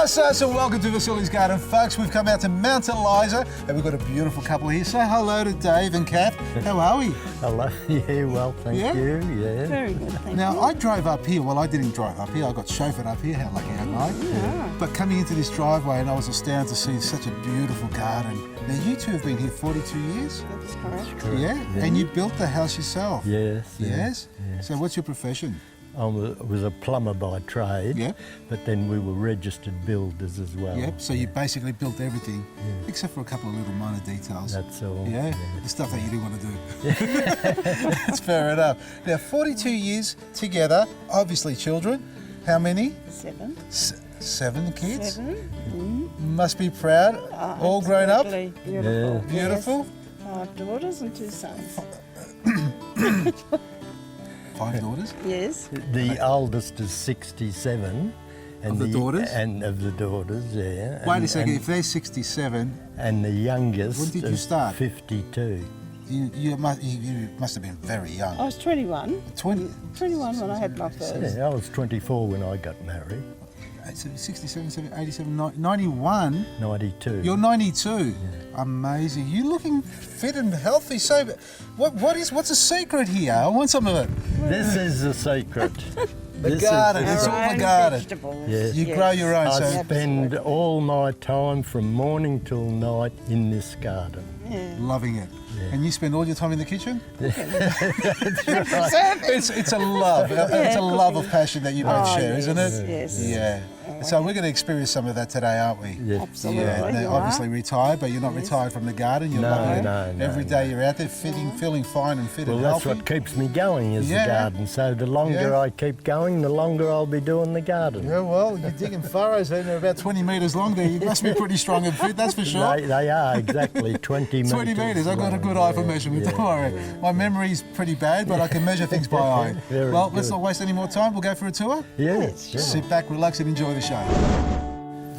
So welcome to Vasili's garden, folks. We've come out to Mount Eliza and we've got a beautiful couple here. Say hello to Dave and Kath. How are we? Hello. Yeah, well, thank you. Yeah. Very good, thank you. Now, I drove up here. Well, I didn't drive up here. I got chauffeured up here. How lucky am I? Yeah. But coming into this driveway, and I was astounded to see such a beautiful garden. Now, you two have been here 42 years? That's correct. Correct. Yeah? And you built the house yourself? Yes. Yes? Yes. So what's your profession? I was a plumber by trade, Yeah. but then we were registered builders as well. Yep, so you basically built everything, except for a couple of little minor details. That's all. Yeah, the stuff that you didn't want to do. That's fair enough. Now, 42 years together, obviously children. How many? 7. 7 kids? 7. Must be proud. All grown up? Absolutely beautiful. Beautiful? Yes. 5 daughters and 2 sons. 5 daughters? Yes. The oldest is 67. And Of the daughters? And of the daughters, yeah. Wait a And- second, if they're 67, And the youngest When did you is start? 52. you must have been very young. I was 21. 20? 21 when I had my first. Yeah, I was 24 when I got married. So 67, 87, 91? 92. You're 92. Amazing. You're looking fit and healthy. So, what's the secret here? I want some of it. This is the secret. The garden. It's all the garden. Vegetables. Yes. You grow your own. I So spend all my time from morning till night in this garden. Yeah. loving it. Yeah. And you spend all your time in the kitchen? That's right. It's a love. It's a love of passion that you both share, yes, isn't it? Yes. Yeah. So we're going to experience some of that today, aren't we? Yeah. Absolutely. Yeah, You they're are. obviously retired, but you're not retired from the garden. You're No, loving it. no, no, Every day you're out there feeling fine and fit Well, and that's healthy. what keeps me going is Yeah. the garden. So the longer Yeah. I keep going, the longer I'll be doing the garden. Yeah, well, you're digging furrows and they're about 20 metres long there. You must be pretty strong and fit, that's for sure. They are exactly 20 metres. 20 metres, I've got a good eye for measurement, don't worry. My memory's pretty bad, but I can measure things by eye. Very Well, let's good. not waste any more time. We'll go for a tour. Yes, Sit back, relax and enjoy the show.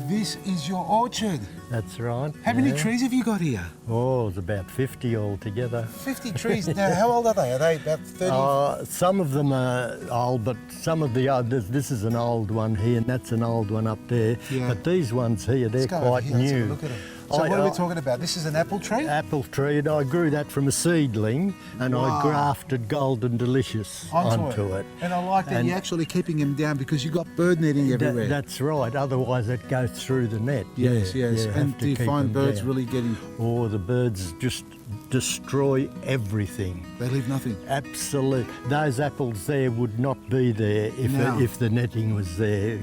This is your orchard. that's right. How many yeah. trees have you got here? Oh, it's about 50 altogether. 50 trees. Now, how old are they? Are they about 30? Some of them are old, but some of the others, this is an old one here, and that's an old one up there. Yeah. But these ones here, they're Let's go over quite here, let's have a new. look at them. So what are we talking about? This is an apple tree? Apple tree, and I grew that from a seedling, and Wow. I grafted Golden Delicious onto it. And I like that And- you're actually keeping them down because you've got bird netting everywhere. That's right, otherwise it goes through the net. Yes, Yeah, yes. yeah, And have to do you keep find them birds down. really getting... Oh, the birds just destroy everything. They leave nothing. Absolute. Those apples there would not be there No. if the netting was there.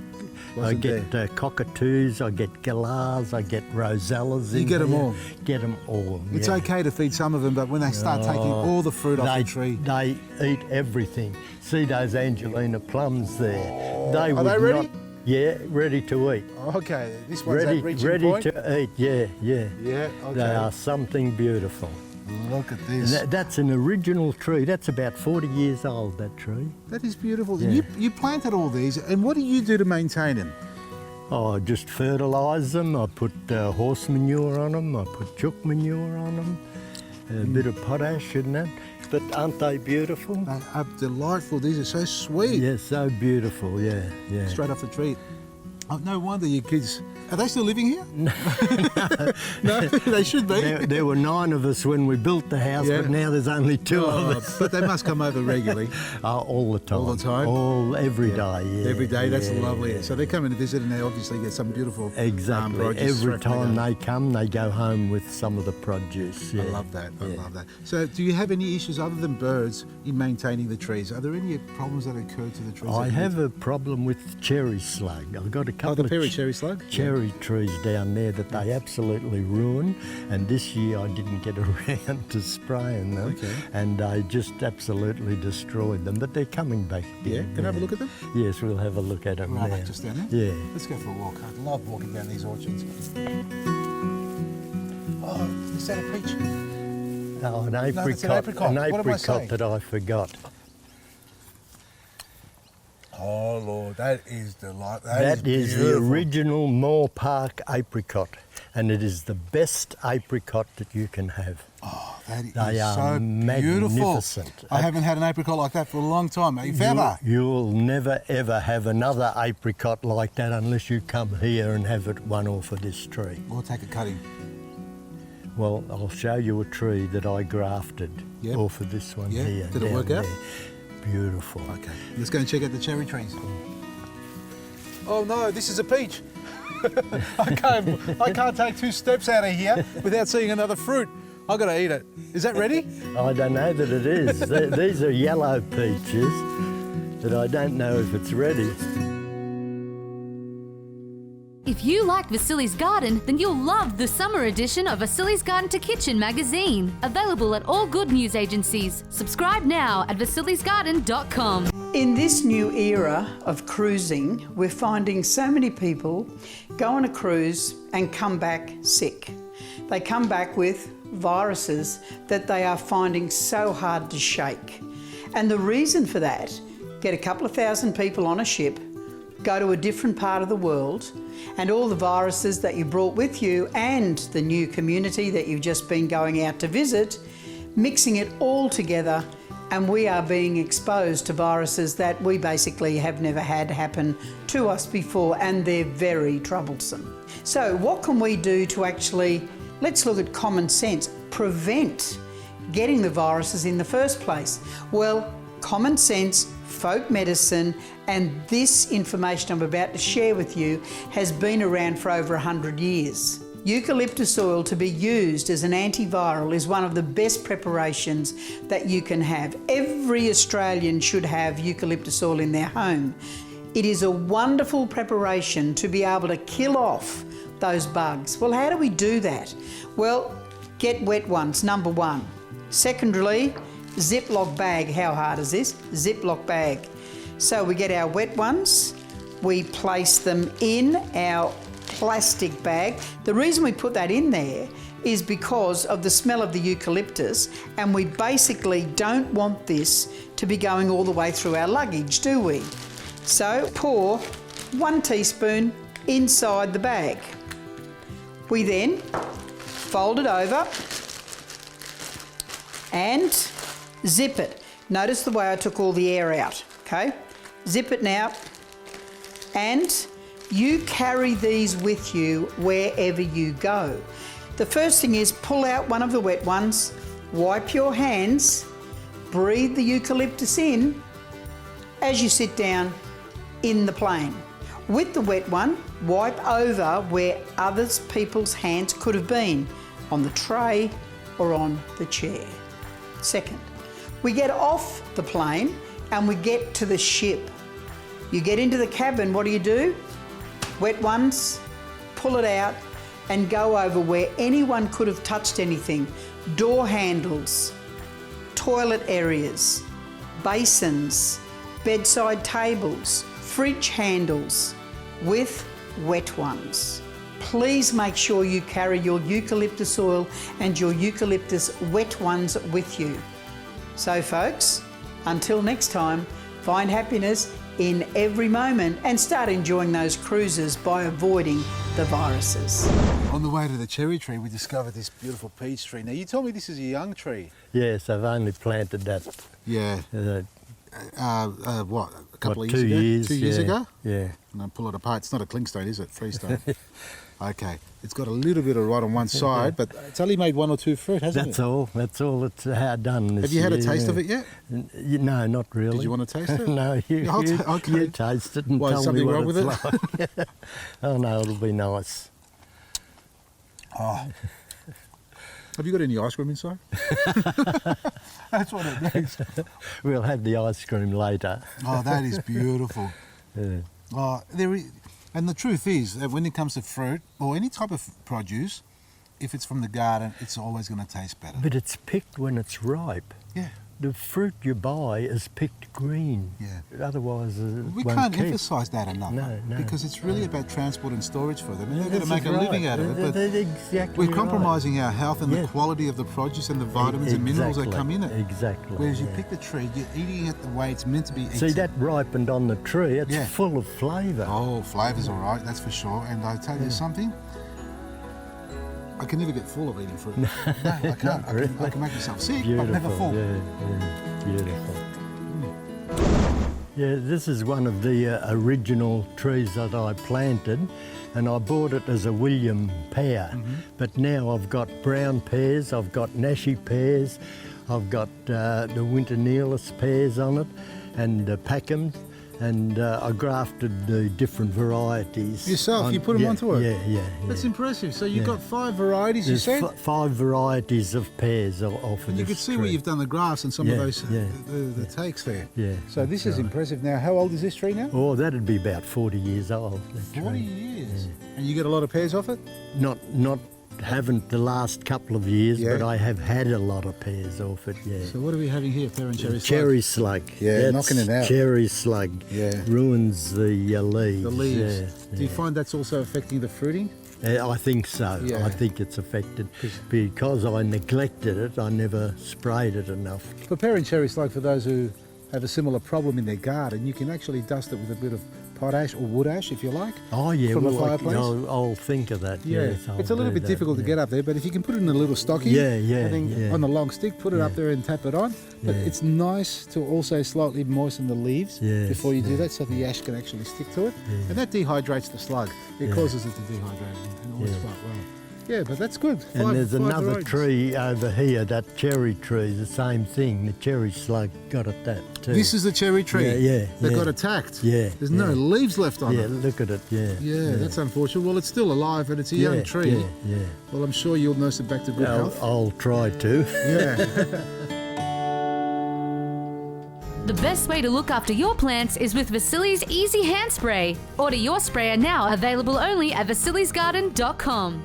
Wasn't I get cockatoos, I get galahs, I get rosellas. You in get 'em here. all? Get them all. It's yeah. okay to feed some of them, but when they start taking all the fruit off the tree... They eat everything. See those Angelina plums there? They Are would they ready? Not, yeah, ready to eat. Okay, this one's at reaching ready point. to eat. Yeah, yeah. Yeah, They okay. are something beautiful. Look at this. That's an original tree. That's about 40 years old, that tree. That is beautiful. Yeah. You planted all these, and what do you do to maintain them? Oh, I just fertilise them. I put horse manure on them. I put chook manure on them. A bit of potash and that. But aren't they beautiful? They are delightful. These are so sweet. Yeah, so beautiful. Yeah, yeah. Straight off the tree. Oh, no wonder your kids... Are they still living here? No, they should be. There were 9 of us when we built the house, Yeah. but now there's only 2 of us. But they must come over regularly. All the time. All the time? Every day, yeah. Every day, that's yeah, lovely. yeah. So they come and visit and they obviously get some beautiful Exactly. produce Every straight from time the they come, they go home with some of the produce. Yeah. I love that. I Yeah. love that. So, do you have any issues other than birds in maintaining the trees? Are there any problems that occur to the trees? I that you have a problem with cherry slug. I've got a couple the of peri cherry slug? cherry trees down there that they absolutely ruin. And this year I didn't get around to spraying them, Okay. and I just absolutely destroyed them. But they're coming back Yeah. again. Can I have a look at them? Yes, we'll have a look at them Right, now. just down there? Yeah. Let's go for a walk. I love walking down these orchards. Oh, is that a peach? Oh, an that's an apricot. apricot. An What am I apricot saying? that I forgot. Oh, Lord, that is delightful. That is the beautiful. original Moore Park apricot, and it is the best apricot that you can have. Oh, That is They are so beautiful. magnificent. I haven't had an apricot like that for a long time. If ever. You'll never ever have another apricot like that unless you come here and have it one off of this tree. We'll take a cutting. Well, I'll show you a tree that I grafted Yep. off of this one Yeah. here. Did it down work out? there. Beautiful. Okay, let's go and check out the cherry trees. Oh no, this is a peach. I can't take 2 steps out of here without seeing another fruit. I've got to eat it. Is that ready? I don't know that it is. These are yellow peaches, but I don't know if it's ready. If you like Vasili's Garden, then you'll love the summer edition of Vasili's Garden to Kitchen magazine. Available at all good news agencies. Subscribe now at vasilisgarden.com. In this new era of cruising, we're finding so many people go on a cruise and come back sick. They come back with viruses that they are finding so hard to shake. And the reason for that, get a couple of thousand people on a ship, go to a different part of the world, and all the viruses that you brought with you and the new community that you've just been going out to visit, mixing it all together, and we are being exposed to viruses that we basically have never had happen to us before, and they're very troublesome. So what can we do to actually, let's look at common sense, prevent getting the viruses in the first place? Well, common sense, folk medicine, and this information I'm about to share with you has been around for over 100 years. Eucalyptus oil to be used as an antiviral is one of the best preparations that you can have. Every Australian should have eucalyptus oil in their home. It is a wonderful preparation to be able to kill off those bugs. Well, how do we do that? Well, get wet ones, number one. Secondarily, Ziploc bag. How hard is this? Ziploc bag. So we get our wet ones, we place them in our plastic bag. The reason we put that in there is because of the smell of the eucalyptus, and we basically don't want this to be going all the way through our luggage, do we? So pour 1 teaspoon inside the bag. We then fold it over and zip it. Notice the way I took all the air out, okay? Zip it now, and you carry these with you wherever you go. The first thing is pull out one of the wet ones, wipe your hands, breathe the eucalyptus in as you sit down in the plane. With the wet one, wipe over where others people's hands could have been, on the tray or on the chair. Second, we get off the plane and we get to the ship. You get into the cabin, what do? Wet ones, pull it out and go over where anyone could have touched anything. Door handles, toilet areas, basins, bedside tables, fridge handles with wet ones. Please make sure you carry your eucalyptus oil and your eucalyptus wet ones with you. So folks, until next time, find happiness in every moment and start enjoying those cruises by avoiding the viruses. On the way to the cherry tree, we discovered this beautiful peach tree. Now, you told me this is a young tree. Yes, I've only planted that. Yeah. What, a couple of 2 years ago? years, 2 years ago? Yeah. And I pull it apart. It's not a clingstone, is it? Freestone. Okay. It's got a little bit of rot on one side, but it's only made 1 or 2 fruit, hasn't That's it? all. That's all it's done this Have you had a year, taste yeah. of it yet? No, not really. Did you want to taste it? No, you Okay. taste it and Why, tell me something what wrong it's with it? like. Oh no, it'll be nice. Oh. Have you got any ice cream inside? That's what it needs. We'll have the ice cream later. Oh, that is beautiful. Yeah. Oh, and the truth is that when it comes to fruit or any type of produce, if it's from the garden, it's always going to taste better. But it's picked when it's ripe. Yeah. The fruit you buy is picked green. Yeah. Otherwise, We won't can't keep. emphasise that enough. No. Because it's really about transport and storage for them. And they've got to This make is a living right. out of it. But That's exactly we're compromising our health and the Yes. quality of the produce and the vitamins and minerals that come in it. Exactly. Whereas you yeah. pick the tree, you're eating it the way it's meant to be eaten. See, that ripened on the tree. It's Yeah. full of flavour. Oh, flavour's all right, that's for sure. And I tell you something, I can never get full of eating fruit. No, I can't. I can make myself sick, but never full. Yeah, beautiful. Yeah, this is one of the original trees that I planted, and I bought it as a William pear. But now I've got brown pears, I've got Nashi pears, I've got the Winterneelis pears on it, and Packham, and I grafted the different varieties. Yourself, you put them onto it? Yeah. That's impressive. So you've got 5 varieties, There's you said? 5 varieties of pears off of And you can see where you've done the grass and some of those the takes there. Yeah. So this is impressive. Now, how old is this tree now? Oh, that'd be about 40 years old. 40 years. And you get a lot of pears off it? Not haven't the last couple of years, but I have had a lot of pears off it, So what are we having here, pear and cherry slug? Cherry slug. Yeah, That's knocking it out. Cherry slug. Yeah. Ruins the leaves. The leaves. Yeah, Do you find that's also affecting the fruiting? I think so. Yeah. I think it's affected. Because I neglected it, I never sprayed it enough. For pear and cherry slug, for those who have a similar problem in their garden, you can actually dust it with a bit of potash or wood ash, if you like. Oh, yeah. From the well, fireplace. I'll think of that. Yeah, Yes, it's a little bit difficult to get up there, but if you can put it in a little stocking, and then on the long stick, put it up there and tap it on. But it's nice to also slightly moisten the leaves before you do that, so the ash can actually stick to it, and that dehydrates the slug. It causes it to dehydrate and all works quite well. Yeah, but that's good. And there's another varieties. tree over here, that cherry tree, the same thing. The cherry slug got at that too. This is the cherry tree that got attacked. Yeah. There's no leaves left on Yeah, it. look at it, Yeah, that's unfortunate. Well, it's still alive and it's a young tree. Yeah. Well, I'm sure you'll nurse it back to good health. I'll try to. Yeah. The best way to look after your plants is with Vasili's Easy Hand Spray. Order your sprayer now, available only at vasilisgarden.com.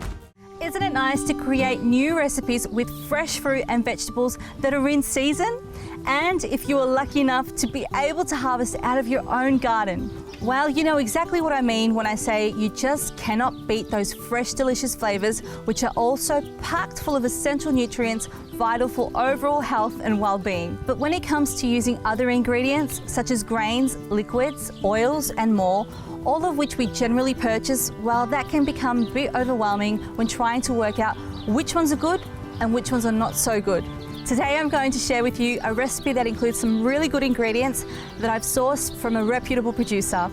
Isn't it nice to create new recipes with fresh fruit and vegetables that are in season? And if you are lucky enough to be able to harvest out of your own garden. Well, you know exactly what I mean when I say you just cannot beat those fresh, delicious flavours, which are also packed full of essential nutrients vital for overall health and well-being. But when it comes to using other ingredients, such as grains, liquids, oils, and more, all of which we generally purchase, well, that can become a bit overwhelming when trying to work out which ones are good and which ones are not so good. Today I'm going to share with you a recipe that includes some really good ingredients that I've sourced from a reputable producer.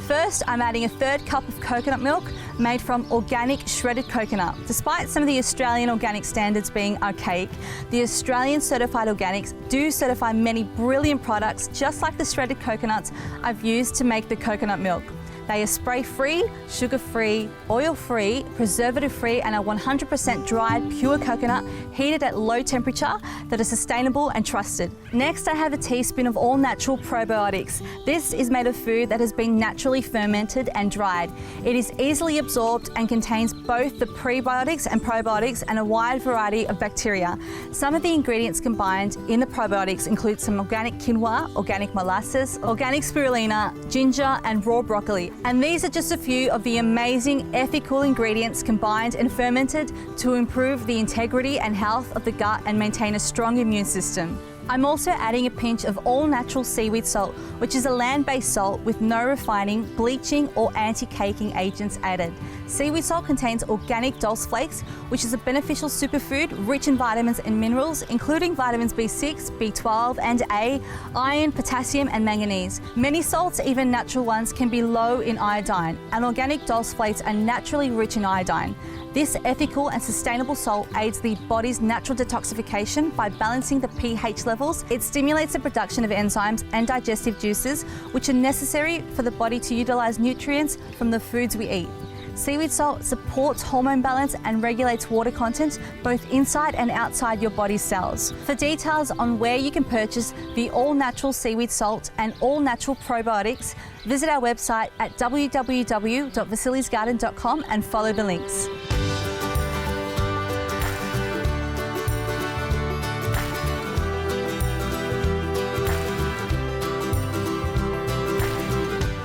First, I'm adding a 1/3 cup of coconut milk made from organic shredded coconut. Despite some of the Australian organic standards being archaic, the Australian certified organics do certify many brilliant products just like the shredded coconuts I've used to make the coconut milk. They are spray-free, sugar-free, oil-free, preservative-free, and are 100% dried, pure coconut, heated at low temperature, that are sustainable and trusted. Next, I have a teaspoon of all-natural probiotics. This is made of food that has been naturally fermented and dried. It is easily absorbed and contains both the prebiotics and probiotics and a wide variety of bacteria. Some of the ingredients combined in the probiotics include some organic quinoa, organic molasses, organic spirulina, ginger, and raw broccoli. And these are just a few of the amazing ethical ingredients combined and fermented to improve the integrity and health of the gut and maintain a strong immune system. I'm also adding a pinch of all-natural seaweed salt, which is a land-based salt with no refining, bleaching or anti-caking agents added. Seaweed salt contains organic dulse flakes, which is a beneficial superfood rich in vitamins and minerals, including vitamins B6, B12 and A, iron, potassium and manganese. Many salts, even natural ones, can be low in iodine, and organic dulse flakes are naturally rich in iodine. This ethical and sustainable salt aids the body's natural detoxification by balancing the pH levels. It stimulates the production of enzymes and digestive juices, which are necessary for the body to utilize nutrients from the foods we eat. Seaweed salt supports hormone balance and regulates water content both inside and outside your body's cells. For details on where you can purchase the all-natural seaweed salt and all-natural probiotics, visit our website at www.vasilisgarden.com and follow the links.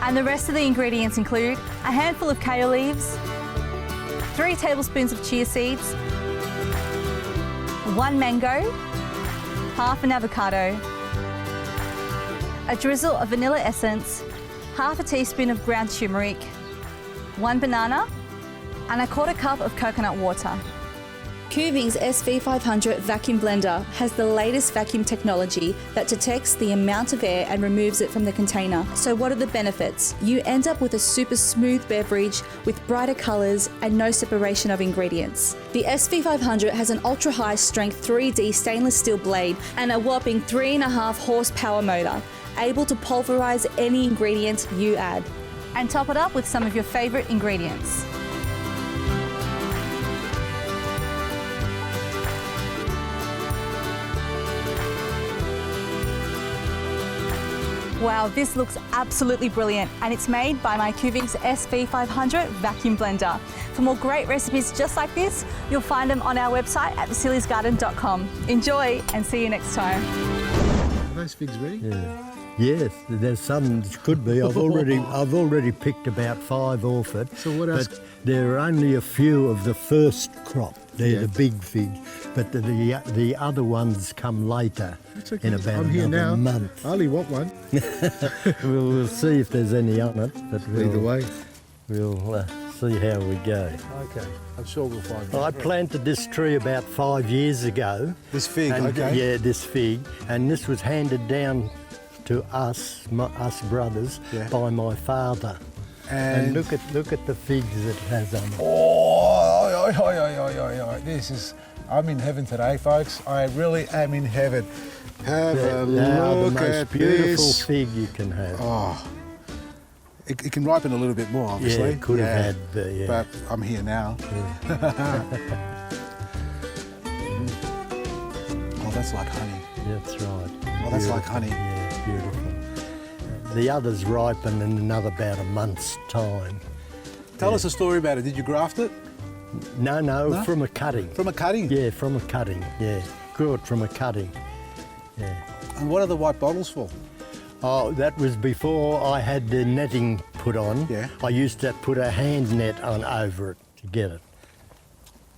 And the rest of the ingredients include a handful of kale leaves, 3 tablespoons of chia seeds, 1 mango, half an avocado, a drizzle of vanilla essence, half a teaspoon of ground turmeric, 1 banana, and a 1/4 cup of coconut water. Kuving's SV500 vacuum blender has the latest vacuum technology that detects the amount of air and removes it from the container. So what are the benefits? You end up with a super smooth beverage with brighter colours and no separation of ingredients. The SV500 has an ultra-high strength 3D stainless steel blade and a whopping 3.5 horsepower motor, able to pulverise any ingredient you add. And top it up with some of your favourite ingredients. Wow, this looks absolutely brilliant, and it's made by my Kuving's SV500 vacuum blender. For more great recipes just like this, you'll find them on our website at vasilisgarden.com. Enjoy and see you next time. Are those figs ready? Yeah. Yes, there's some that could be. I've already picked about 5 off it. So what else? But there are only a few of the first crop. They're the big figs, but the other ones come later. Okay. In about I'm here another now. month. I only want one. We'll see if there's any on it, but Either way. we'll see how we go. Okay, I'm sure we'll find I out. planted this tree about 5 years ago. This fig, And, okay. Yeah, this fig, and this was handed down to us, us brothers, by my father. And look at the figs it has on it. Oh, this is, I'm in heaven today, folks. I really am in heaven. Have a They are the look most at beautiful this. fig you can have. Oh, it can ripen a little bit more, obviously. Yeah, it could have had, But I'm here now. Oh, that's like honey. That's right. Oh, that's like Beautiful. honey. Yeah, beautiful. The others ripen in another about a month's time. Tell us a story about it. Did you graft it? No, from a cutting. From a cutting? Yeah, from a cutting, yeah. Grew it from a cutting, yeah. And what are the white bottles for? Oh, that was before I had the netting put on. Yeah. I used to put a hand net on over it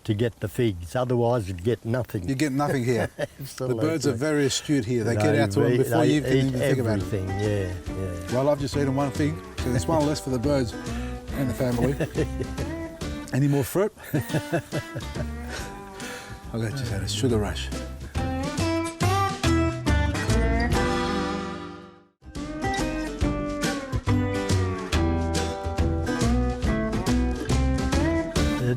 to get the figs. Otherwise, you'd get nothing. You get nothing here. Absolutely. The birds are very astute here. They get out to them before you even think about it. Everything, yeah. Well, I've just eaten one fig, so there's one less for the birds and the family. Any more fruit? I just had a sugar rush.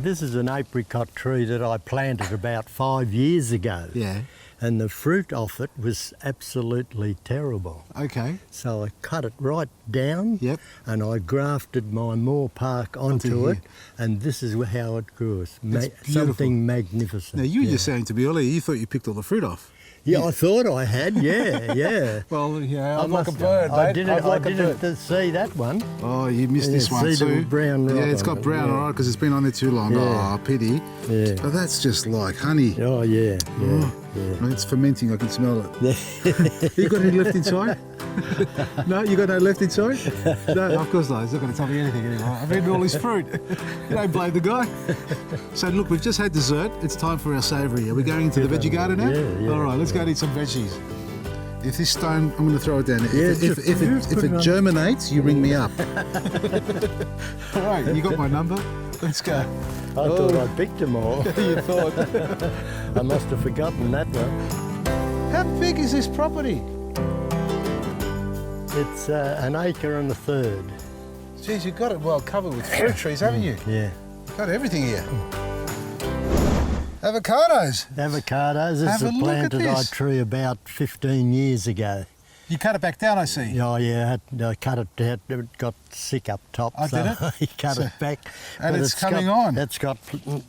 This is an apricot tree that I planted about 5 years ago. Yeah. And the fruit off it was absolutely terrible. Okay. So I cut it right down. Yep. And I grafted my moor park onto it, and this is how it grew. It's beautiful. something magnificent. Now, you were just saying to me earlier, you thought you picked all the fruit off. Yeah, I thought I had, yeah. Well, yeah, I'm must- like a bird, I mate. didn't, I'm like I a didn't bird. see that one. Oh, you missed this one see the too. brown Yeah, rot it's got on it, brown, yeah. all right, because it's been on there too long. Yeah. Oh, pity. Yeah. But that's just like honey. Oh, yeah. Mate, it's fermenting, I can smell it. You got any left inside? No, you got no left inside? No, of course not. He's not going to tell me anything anymore. I've eaten all his fruit. You don't blame the guy. So look, we've just had dessert. It's time for our savoury. Are we going into the veggie garden now? Yeah. All right, let's go and eat some veggies. If this stone, I'm going to throw it down. Yeah, If it germinates, you ring me up. All right, you got my number. Let's go. I thought I picked them all. You thought. I must have forgotten that one. How big is this property? It's an acre and a third. Geez, you've got it well covered with fruit trees, haven't you? Yeah. Got everything here. Avocados. Avocados. This Have is a a look at planted this. tree about 15 years ago. You cut it back down, I see. Oh yeah, I cut it down. It got sick up top, Oh, so did it? he cut So- it back. and But it's coming on. It's got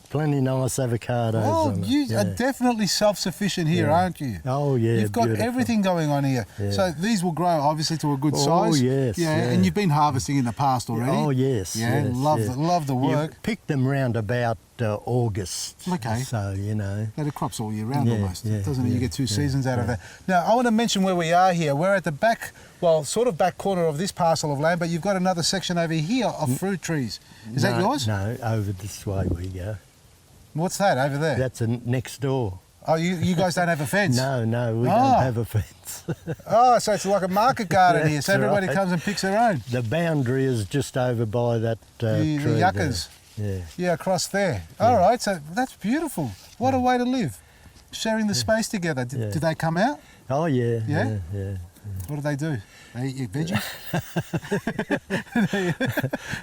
plenty nice avocados. Oh, on it, you yeah. are definitely self-sufficient here, Yeah. aren't you? Oh yeah, You've got beautiful. everything going on here. Yeah. So these will grow obviously to a good Oh, size. yes, Yeah, yeah. and you've been harvesting in the past already. Oh yes. Yeah, yes, love yes. love the work. You pick them round about August. Okay. So you know. Now, the crop's all year round Yeah, almost, yeah, doesn't it? You yeah, get two yeah, seasons out of yeah. that. Now, I want to mention where we are here. We're at the back, well, sort of back corner of this parcel of land, but you've got another section over here of fruit trees. Is that yours? No, over this way we go. What's that over there? That's next door. Oh, you guys don't have a fence? No, we Oh. don't have a fence. Oh, so it's like a market garden here, so That's everybody right. comes and picks their own. The boundary is just over by that The tree yuccas. there. Yeah. Yeah, across there. All right, so that's beautiful. What a way to live. Sharing the space together. Do they come out? Oh, yeah. Yeah? Yeah. What do they do? They eat your veggies?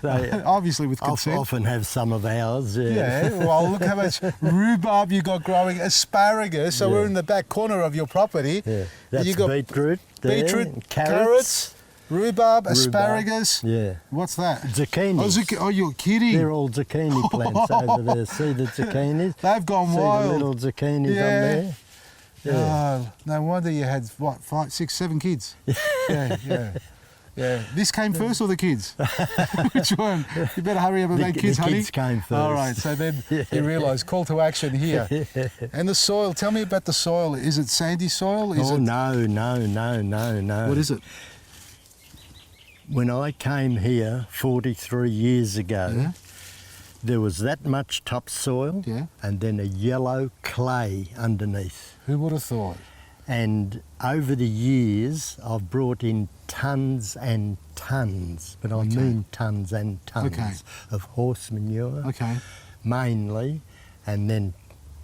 They Obviously with consent. often have some of ours, Yeah, well, look how much rhubarb you got growing, asparagus. So we're in the back corner of your property. Yeah. That's You got beetroot there, beetroot, carrots. rhubarb, asparagus. Yeah. What's that? Zucchini. Oh, you're kidding. They're all zucchini plants over there. See the zucchinis? They've gone See wild. the little zucchinis Yeah. on there? Yeah. Oh, no wonder you had, what, 5, 6, 7 kids? Yeah. This came first or the kids? Which one? You better hurry up and make kids, the honey. kids came first. All right, so then you realise, call to action here. And the soil, tell me about the soil. Is it sandy soil? No. What is it? When I came here 43 years ago, there was that much topsoil and then a yellow clay underneath. Who would have thought? And over the years, I've brought in tons and tons, but I mean tons and tons of horse manure, mainly, and then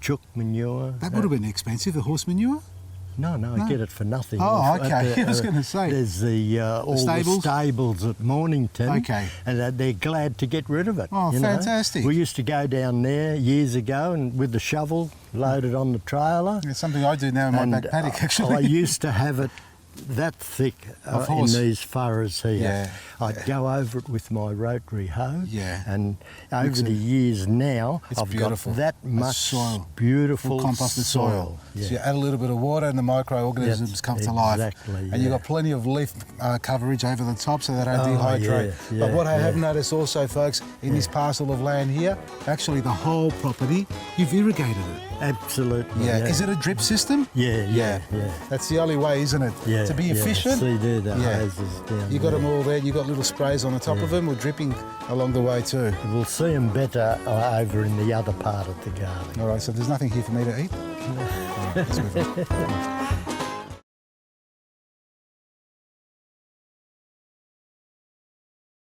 chook manure. That would have been expensive, the horse manure? No, I get it for nothing. Oh, okay. I was going to say. There's all the stables at Mornington, and they're glad to get rid of it. Oh, fantastic. We used to go down there years ago and with the shovel, load it on the trailer. It's something I do now in my back paddock, actually. I used to have it that thick in these furrows here. Yeah. I'd go over it with my rotary hoe. Yeah. And over the years now, I've beautiful. got that much soil. beautiful composted soil. Yeah. So you add a little bit of water and the microorganisms come to life. Exactly. And you've got plenty of leaf coverage over the top so they don't dehydrate. But what I have noticed also, folks, in this parcel of land here, actually the whole property, you've irrigated it. Absolutely. Yeah. Is it a drip system? Yeah. That's the only way, isn't it? Yeah. To be efficient. See there, the hoses down You got them all there. You got little sprays on the top of them, or dripping along the way too. We'll see them better over in the other part of the garden. All right. So there's nothing here for me to eat. All right, let's move on.